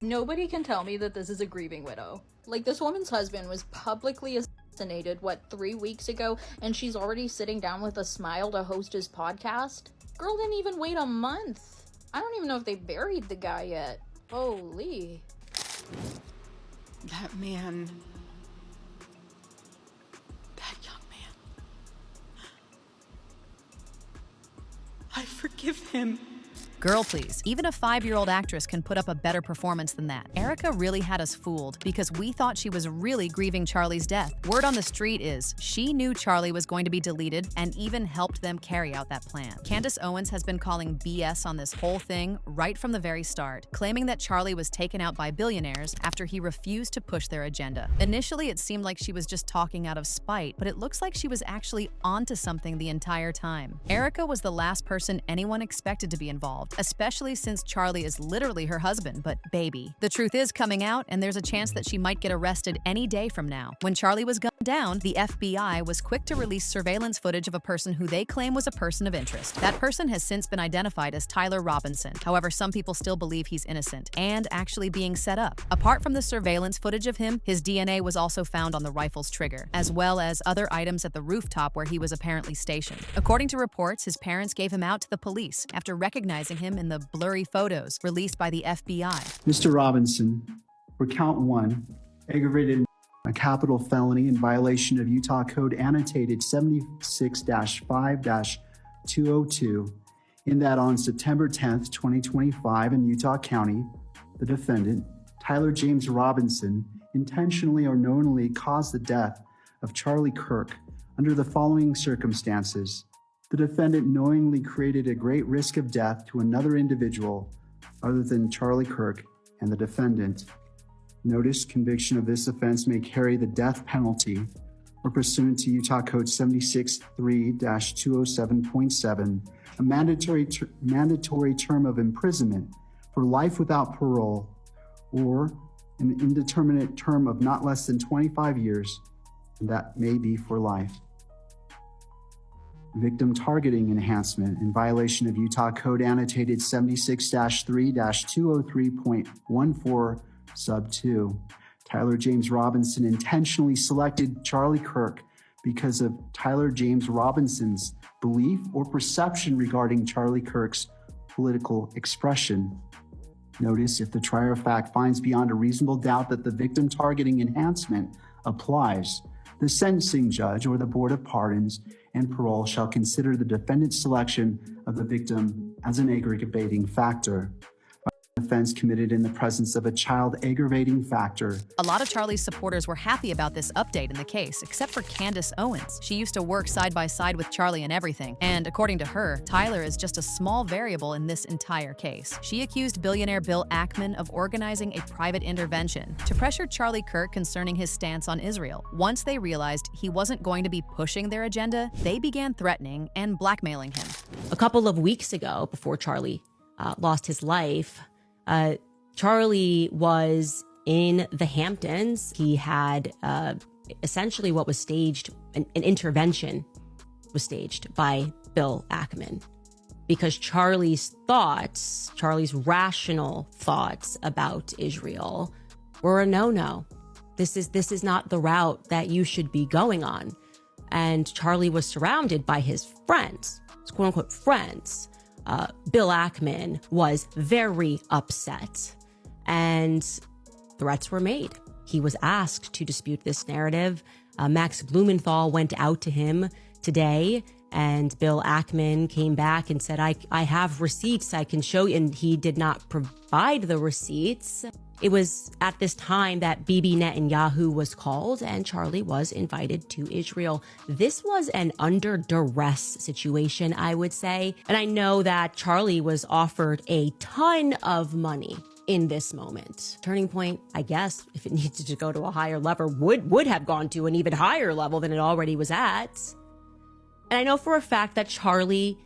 Nobody can tell me that this is a grieving widow. Like, this woman's husband was publicly assassinated, 3 weeks ago, and she's already sitting down with a smile to host his podcast? Girl didn't even wait a month. I don't even know if they buried the guy yet. Holy. That man. That young man. I forgive him. Girl, please. Even a 5-year-old actress can put up a better performance than that. Erika really had us fooled because we thought she was really grieving Charlie's death. Word on the street is she knew Charlie was going to be deleted and even helped them carry out that plan. Candace Owens has been calling BS on this whole thing right from the very start, claiming that Charlie was taken out by billionaires after he refused to push their agenda. Initially, it seemed like she was just talking out of spite, but it looks like she was actually onto something the entire time. Erika was the last person anyone expected to be involved, especially since Charlie is literally her husband, but baby. The truth is coming out, and there's a chance that she might get arrested any day from now. When Charlie was gunned down, the FBI was quick to release surveillance footage of a person who they claim was a person of interest. That person has since been identified as Tyler Robinson. However, some people still believe he's innocent and actually being set up. Apart from the surveillance footage of him, his DNA was also found on the rifle's trigger, as well as other items at the rooftop where he was apparently stationed. According to reports, his parents gave him out to the police after recognizing him in the blurry photos released by the FBI. Mr. Robinson, for count 1, aggravated a capital felony in violation of Utah Code annotated 76-5-202, in that on September 10th, 2025 in Utah County, the defendant, Tyler James Robinson, intentionally or knowingly caused the death of Charlie Kirk under the following circumstances. The defendant knowingly created a great risk of death to another individual other than Charlie Kirk and the defendant. Notice conviction of this offense may carry the death penalty or pursuant to Utah Code 76-3-207.7, a mandatory term of imprisonment for life without parole or an indeterminate term of not less than 25 years, and that may be for life. Victim targeting enhancement in violation of Utah Code annotated 76-3-203.14 sub 2. Tyler James Robinson intentionally selected Charlie Kirk because of Tyler James Robinson's belief or perception regarding Charlie Kirk's political expression. Notice if the trier of fact finds beyond a reasonable doubt that the victim targeting enhancement applies, the sentencing judge or the Board of Pardons and Parole shall consider the defendant's selection of the victim as an aggravating factor. Offense committed in the presence of a child aggravating factor. A lot of Charlie's supporters were happy about this update in the case, except for Candace Owens. She used to work side by side with Charlie and everything, and according to her, Tyler is just a small variable in this entire case. She accused billionaire Bill Ackman of organizing a private intervention to pressure Charlie Kirk concerning his stance on Israel. Once they realized he wasn't going to be pushing their agenda, they began threatening and blackmailing him. A couple of weeks ago, before Charlie lost his life, Charlie was in the Hamptons. He had essentially what was staged, an intervention was staged by Bill Ackman, because Charlie's rational thoughts about Israel were a no-no. This is not the route that you should be going on. And Charlie was surrounded by his friends, his quote-unquote friends. Bill Ackman was very upset, and threats were made. He was asked to dispute this narrative. Max Blumenthal went out to him today, and Bill Ackman came back and said, I have receipts I can show you, and he did not provide the receipts. It was at this time that Bibi Netanyahu was called and Charlie was invited to Israel. This was an under duress situation, I would say. And I know that Charlie was offered a ton of money in this moment. Turning Point, I guess, if it needed to go to a higher level, would have gone to an even higher level than it already was at. And I know for a fact that Charlie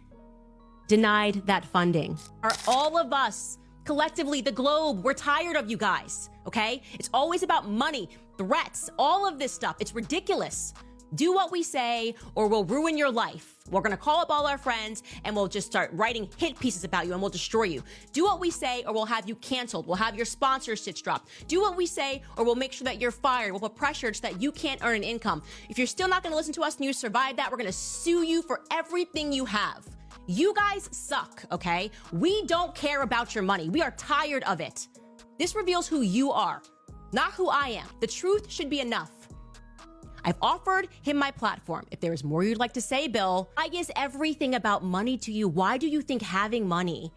denied that funding. Are all of us collectively, the globe, we're tired of you guys, okay? It's always about money, threats, all of this stuff. It's ridiculous. Do what we say or we'll ruin your life. We're gonna call up all our friends and we'll just start writing hit pieces about you and we'll destroy you. Do what we say or we'll have you canceled. We'll have your sponsorships dropped. Do what we say or we'll make sure that you're fired. We'll put pressure so that you can't earn an income. If you're still not gonna listen to us and you survive that, we're gonna sue you for everything you have. You guys suck, okay? We don't care about your money. We are tired of it. This reveals who you are, not who I am. The truth should be enough. I've offered him my platform. If there is more you'd like to say, Bill, I guess everything about money to you. Why do you think having money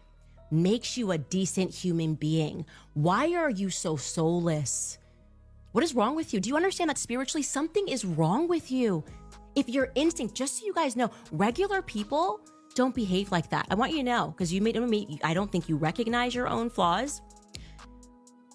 makes you a decent human being? Why are you so soulless? What is wrong with you? Do you understand that spiritually something is wrong with you? If your instinct, just so you guys know, regular people don't behave like that. I want you to know, because I don't think you recognize your own flaws.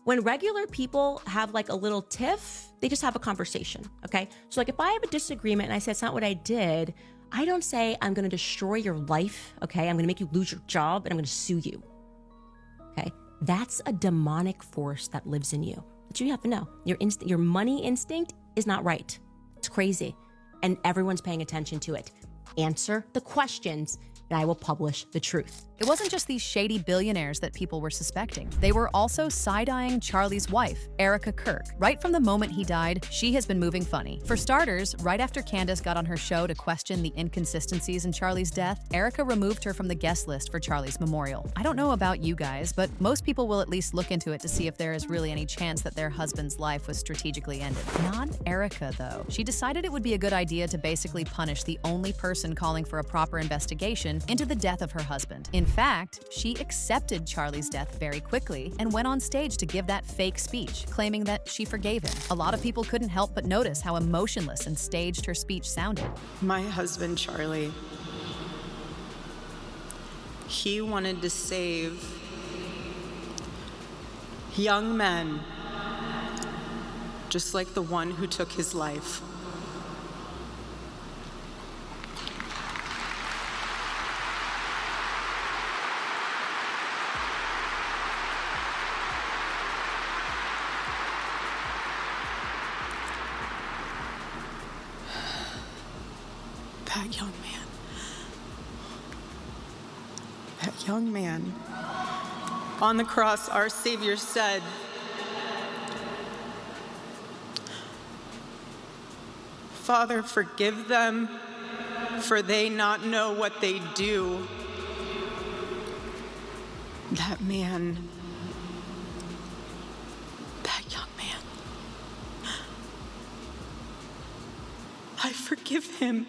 When regular people have like a little tiff, they just have a conversation, okay? So like if I have a disagreement and I say, it's not what I did, I don't say, I'm gonna destroy your life, okay? I'm gonna make you lose your job and I'm gonna sue you, okay? That's a demonic force that lives in you. But you have to know, your money instinct is not right. It's crazy. And everyone's paying attention to it. Answer the questions and I will publish the truth. It wasn't just these shady billionaires that people were suspecting. They were also side-eyeing Charlie's wife, Erika Kirk. Right from the moment he died, she has been moving funny. For starters, right after Candace got on her show to question the inconsistencies in Charlie's death, Erika removed her from the guest list for Charlie's memorial. I don't know about you guys, but most people will at least look into it to see if there is really any chance that their husband's life was strategically ended. Not Erika, though. She decided it would be a good idea to basically punish the only person calling for a proper investigation into the death of her husband. In fact, she accepted Charlie's death very quickly and went on stage to give that fake speech, claiming that she forgave him. A lot of people couldn't help but notice how emotionless and staged her speech sounded. My husband, Charlie, he wanted to save young men, just like the one who took his life. That young man, on the cross, our Savior said, "Father, forgive them, for they not know what they do." That man, that young man, I forgive him.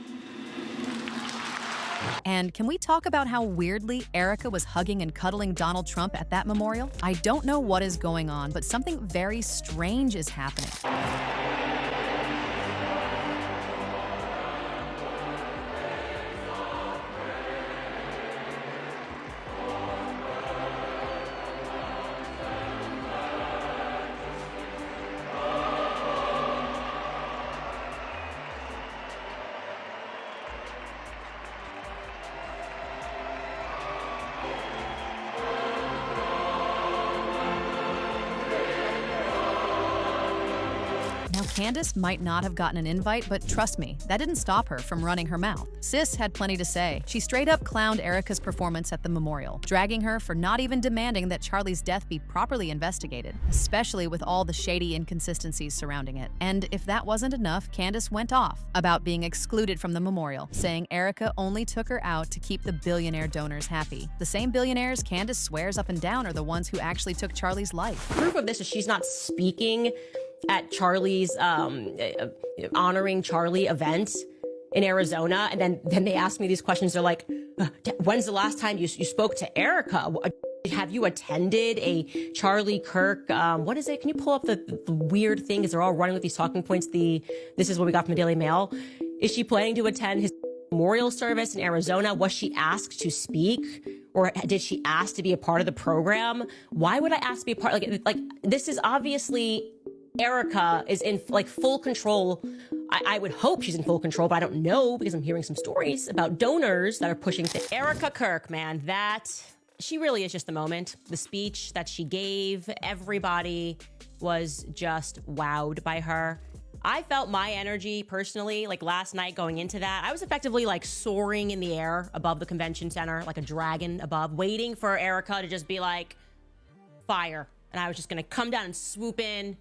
And can we talk about how weirdly Erika was hugging and cuddling Donald Trump at that memorial? I don't know what is going on, but something very strange is happening. Candace might not have gotten an invite, but trust me, that didn't stop her from running her mouth. Sis had plenty to say. She straight up clowned Erika's performance at the memorial, dragging her for not even demanding that Charlie's death be properly investigated, especially with all the shady inconsistencies surrounding it. And if that wasn't enough, Candace went off about being excluded from the memorial, saying Erika only took her out to keep the billionaire donors happy. The same billionaires Candace swears up and down are the ones who actually took Charlie's life. Proof of this is she's not speaking at Charlie's honoring Charlie event in Arizona, and then they ask me these questions. They're like, when's the last time you spoke to Erika? Have you attended a Charlie Kirk, what is it? Can you pull up the weird thing? Because they're all running with these talking points. This is what we got from the Daily Mail. Is she planning to attend his memorial service in Arizona? Was she asked to speak? Or did she ask to be a part of the program? Why would I ask to be a part? Like this is obviously Erika is in like full control. I would hope she's in full control, but I don't know because I'm hearing some stories about donors that are pushing things. Erika Kirk, man, she really is just the moment. The speech that she gave, everybody was just wowed by her. I felt my energy personally, like last night going into that, I was effectively like soaring in the air above the convention center, like a dragon above, waiting for Erika to just be like, fire. And I was just gonna come down and swoop in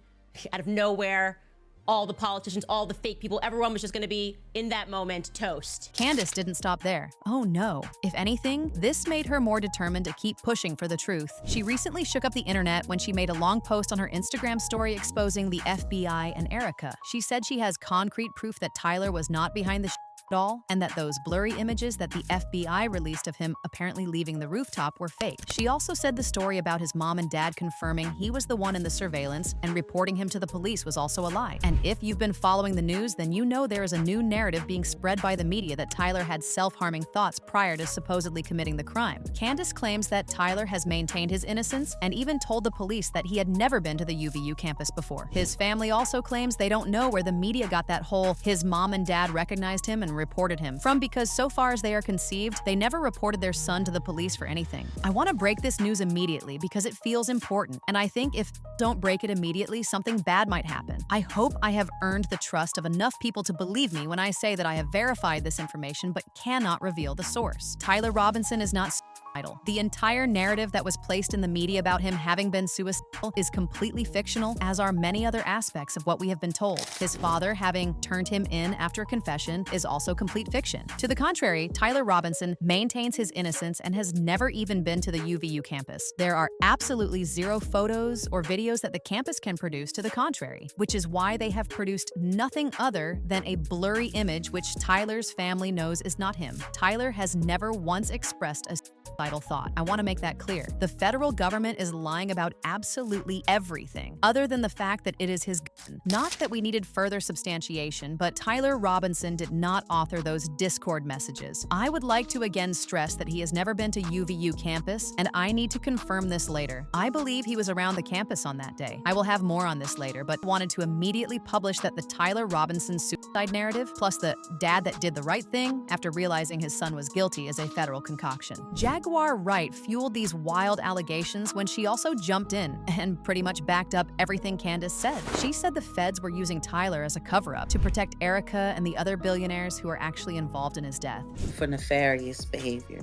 out of nowhere. All the politicians, all the fake people, everyone was just gonna be, in that moment, toast. Candace didn't stop there. Oh no. If anything, this made her more determined to keep pushing for the truth. She recently shook up the internet when she made a long post on her Instagram story exposing the FBI and Erika. She said she has concrete proof that Tyler was not behind the at all, and that those blurry images that the FBI released of him apparently leaving the rooftop were fake. She also said the story about his mom and dad confirming he was the one in the surveillance and reporting him to the police was also a lie. And if you've been following the news, then you know there is a new narrative being spread by the media that Tyler had self-harming thoughts prior to supposedly committing the crime. Candace claims that Tyler has maintained his innocence and even told the police that he had never been to the UVU campus before. His family also claims they don't know where the media got that whole his mom and dad recognized him and reported him from, because so far as they are conceived, they never reported their son to the police for anything. I want to break this news immediately because it feels important, and I think if don't break it immediately, something bad might happen. I hope I have earned the trust of enough people to believe me when I say that I have verified this information but cannot reveal the source. Tyler Robinson is not suicidal. The entire narrative that was placed in the media about him having been suicidal is completely fictional, as are many other aspects of what we have been told. His father having turned him in after a confession is also complete fiction. To the contrary, Tyler Robinson maintains his innocence and has never even been to the UVU campus. There are absolutely zero photos or videos that the campus can produce to the contrary, which is why they have produced nothing other than a blurry image which Tyler's family knows is not him. Tyler has never once expressed a suicidal thought. I want to make that clear. The federal government is lying about absolutely everything, other than the fact that it is his gun. Not that we needed further substantiation, but Tyler Robinson did not author those Discord messages. I would like to again stress that he has never been to UVU campus, and I need to confirm this later. I believe he was around the campus on that day. I will have more on this later, but wanted to immediately publish that the Tyler Robinson suicide narrative, plus the dad that did the right thing after realizing his son was guilty, is a federal concoction. Jagaur Wright fueled these wild allegations when she also jumped in and pretty much backed up everything Candace said. She said the feds were using Tyler as a cover-up to protect Erika and the other billionaires who are actually involved in his death. For nefarious behavior.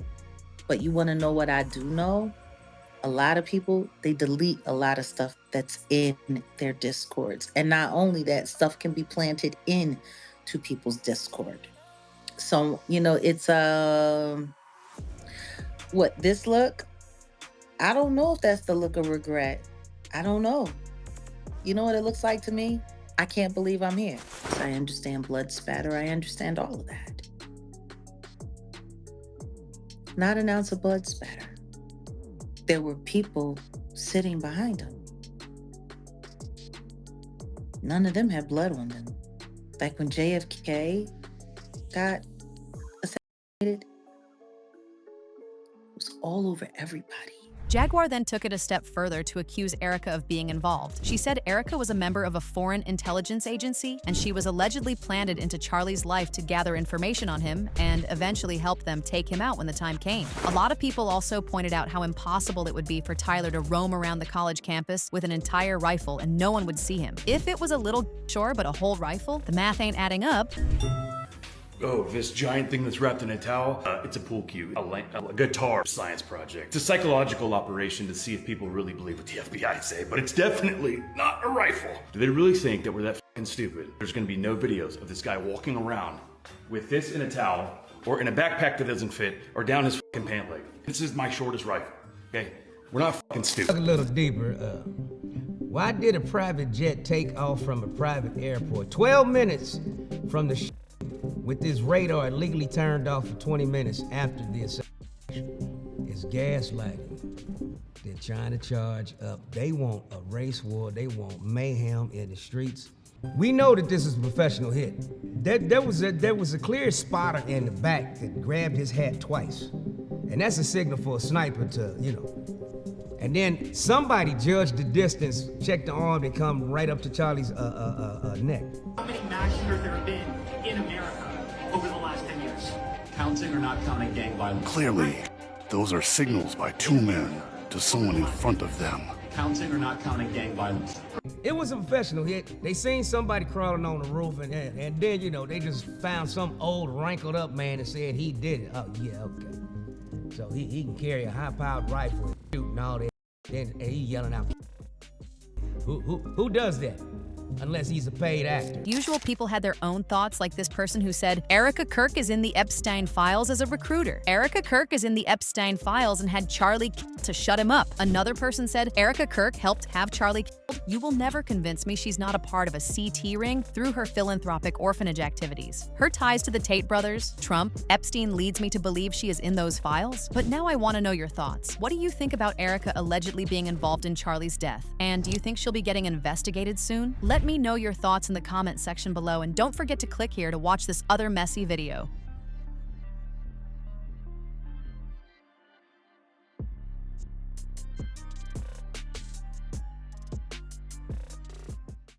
But you want to know what I do know? A lot of people, they delete a lot of stuff that's in their Discords. And not only that, stuff can be planted in to people's Discord. So, you know, it's, what, this look? I don't know if that's the look of regret. I don't know. You know what it looks like to me? I can't believe I'm here. I understand blood spatter. I understand all of that. Not an ounce of blood spatter. There were people sitting behind him. None of them had blood on them. Like when JFK got assassinated, it was all over everybody. Jagaur then took it a step further to accuse Erika of being involved. She said Erika was a member of a foreign intelligence agency, and she was allegedly planted into Charlie's life to gather information on him and eventually help them take him out when the time came. A lot of people also pointed out how impossible it would be for Tyler to roam around the college campus with an entire rifle and no one would see him. If it was a little sure, but a whole rifle, the math ain't adding up. Oh, this giant thing that's wrapped in a towel? It's a pool cue, a guitar science project. It's a psychological operation to see if people really believe what the FBI say, but it's definitely not a rifle. Do they really think that we're that fucking stupid? There's gonna be no videos of this guy walking around with this in a towel, or in a backpack that doesn't fit, or down his fucking pant leg. This is my shortest rifle, okay? We're not fucking stupid. A little deeper, why did a private jet take off from a private airport 12 minutes from the with this radar illegally turned off for 20 minutes after the assassination? It's gaslighting. They're trying to charge up. They want a race war. They want mayhem in the streets. We know that this is a professional hit. There was a clear spotter in the back that grabbed his hat twice. And that's a signal for a sniper to, you know. And then somebody judged the distance, checked the arm, and come right up to Charlie's neck. How many mass shooters there have been in America over the last 10 years? Counting or not counting gang violence? Clearly, those are signals by two men to someone in front of them. Counting or not counting gang violence? It was a professional hit. They seen somebody crawling on the roof, and then, you know, they just found some old wrinkled up man and said he did it. Oh, yeah, okay. So he can carry a high-powered rifle and shoot and all that. Then he yelling out, who does that? Unless he's a paid actor. Usual people had their own thoughts, like this person who said, Erika Kirk is in the Epstein files as a recruiter. Erika Kirk is in the Epstein files and had Charlie killed to shut him up. Another person said, Erika Kirk helped have Charlie killed. You will never convince me she's not a part of a CT ring through her philanthropic orphanage activities. Her ties to the Tate brothers, Trump, Epstein leads me to believe she is in those files. But now I want to know your thoughts. What do you think about Erika allegedly being involved in Charlie's death? And do you think she'll be getting investigated soon? Let me know your thoughts in the comment section below, and don't forget to click here to watch this other messy video.